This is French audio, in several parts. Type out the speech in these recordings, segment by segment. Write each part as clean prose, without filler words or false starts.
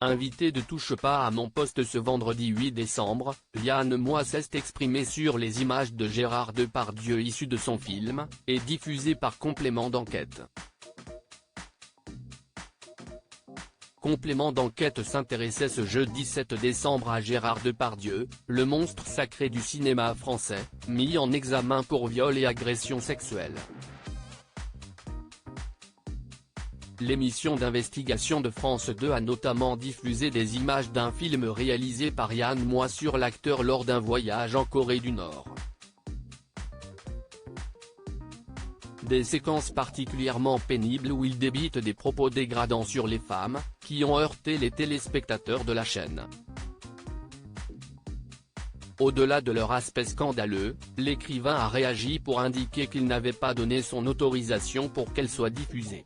Invité de Touche pas à mon poste ce vendredi 8 décembre, Yann Moix s'est exprimé sur les images de Gérard Depardieu issues de son film, et diffusées par Complément d'enquête. Complément d'enquête s'intéressait ce jeudi 7 décembre à Gérard Depardieu, le monstre sacré du cinéma français, mis en examen pour viol et agression sexuelle. L'émission d'investigation de France 2 a notamment diffusé des images d'un film réalisé par Yann Moix sur l'acteur lors d'un voyage en Corée du Nord. Des séquences particulièrement pénibles où il débite des propos dégradants sur les femmes, qui ont heurté les téléspectateurs de la chaîne. Au-delà de leur aspect scandaleux, l'écrivain a réagi pour indiquer qu'il n'avait pas donné son autorisation pour qu'elle soit diffusée.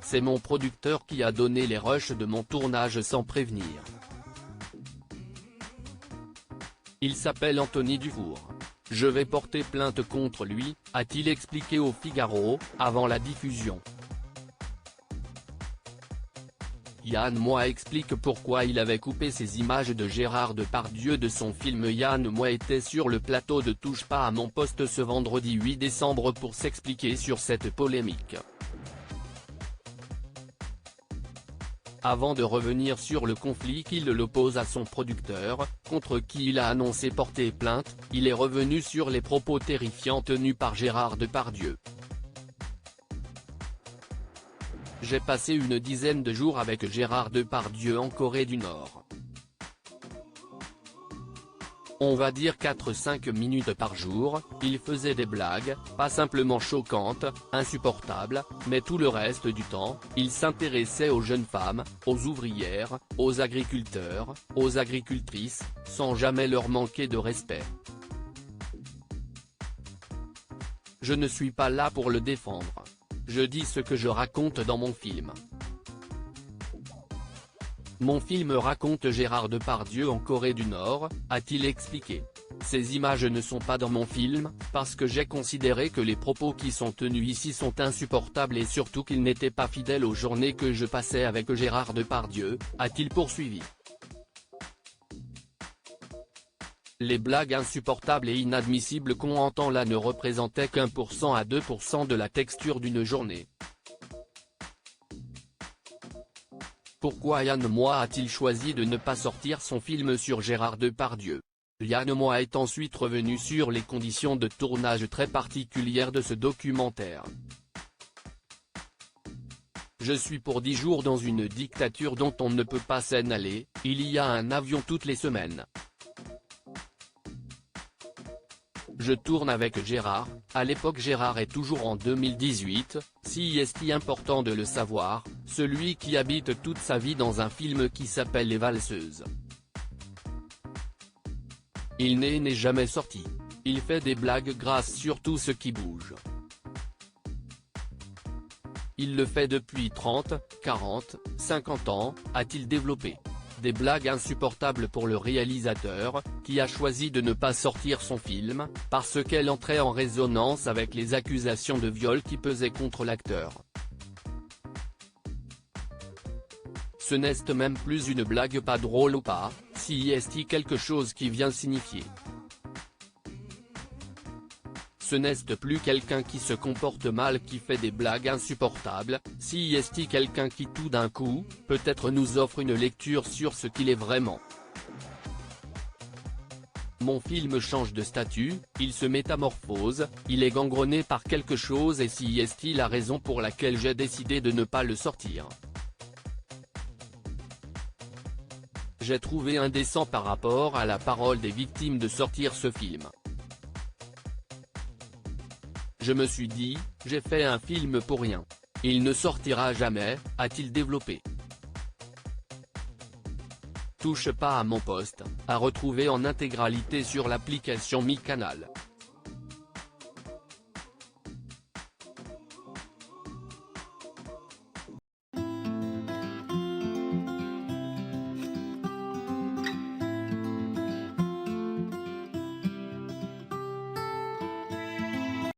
C'est mon producteur qui a donné les rushs de mon tournage sans prévenir. Il s'appelle Anthony Dufour. Je vais porter plainte contre lui, a-t-il expliqué au Figaro, avant la diffusion. Yann Moix explique pourquoi il avait coupé ces images de Gérard Depardieu de son film. Yann Moix était sur le plateau de Touche pas à mon poste ce vendredi 8 décembre pour s'expliquer sur cette polémique. Avant de revenir sur le conflit qui l'oppose à son producteur, contre qui il a annoncé porter plainte, il est revenu sur les propos terrifiants tenus par Gérard Depardieu. J'ai passé une dizaine de jours avec Gérard Depardieu en Corée du Nord. On va dire 4-5 minutes par jour, il faisait des blagues, pas simplement choquantes, insupportables, mais tout le reste du temps, il s'intéressait aux jeunes femmes, aux ouvrières, aux agriculteurs, aux agricultrices, sans jamais leur manquer de respect. Je ne suis pas là pour le défendre. Je dis ce que je raconte dans mon film. Mon film raconte Gérard Depardieu en Corée du Nord, a-t-il expliqué. Ces images ne sont pas dans mon film, parce que j'ai considéré que les propos qui sont tenus ici sont insupportables et surtout qu'ils n'étaient pas fidèles aux journées que je passais avec Gérard Depardieu, a-t-il poursuivi. Les blagues insupportables et inadmissibles qu'on entend là ne représentaient qu'1% à 2% de la texture d'une journée. Pourquoi Yann Moix a-t-il choisi de ne pas sortir son film sur Gérard Depardieu? Yann Moix est ensuite revenu sur les conditions de tournage très particulières de ce documentaire. Je suis pour 10 jours dans une dictature dont on ne peut pas s'en aller, il y a un avion toutes les semaines. Je tourne avec Gérard, à l'époque Gérard est toujours en 2018, si est-il important de le savoir, celui qui habite toute sa vie dans un film qui s'appelle Les Valseuses. Il n'est jamais sorti. Il fait des blagues grasses sur tout ce qui bouge. Il le fait depuis 30, 40, 50 ans, a-t-il développé. Des blagues insupportables pour le réalisateur, qui a choisi de ne pas sortir son film, parce qu'elle entrait en résonance avec les accusations de viol qui pesaient contre l'acteur. Ce n'est même plus une blague pas drôle ou pas, si est-il quelque chose qui vient signifier. Ce n'est plus quelqu'un qui se comporte mal qui fait des blagues insupportables, si est-il quelqu'un qui tout d'un coup, peut-être nous offre une lecture sur ce qu'il est vraiment. Mon film change de statut, il se métamorphose, il est gangrené par quelque chose et si est-il la raison pour laquelle j'ai décidé de ne pas le sortir. J'ai trouvé indécent par rapport à la parole des victimes de sortir ce film. Je me suis dit, j'ai fait un film pour rien. Il ne sortira jamais, a-t-il développé. Touche pas à mon poste, à retrouver en intégralité sur l'application Mi Canal.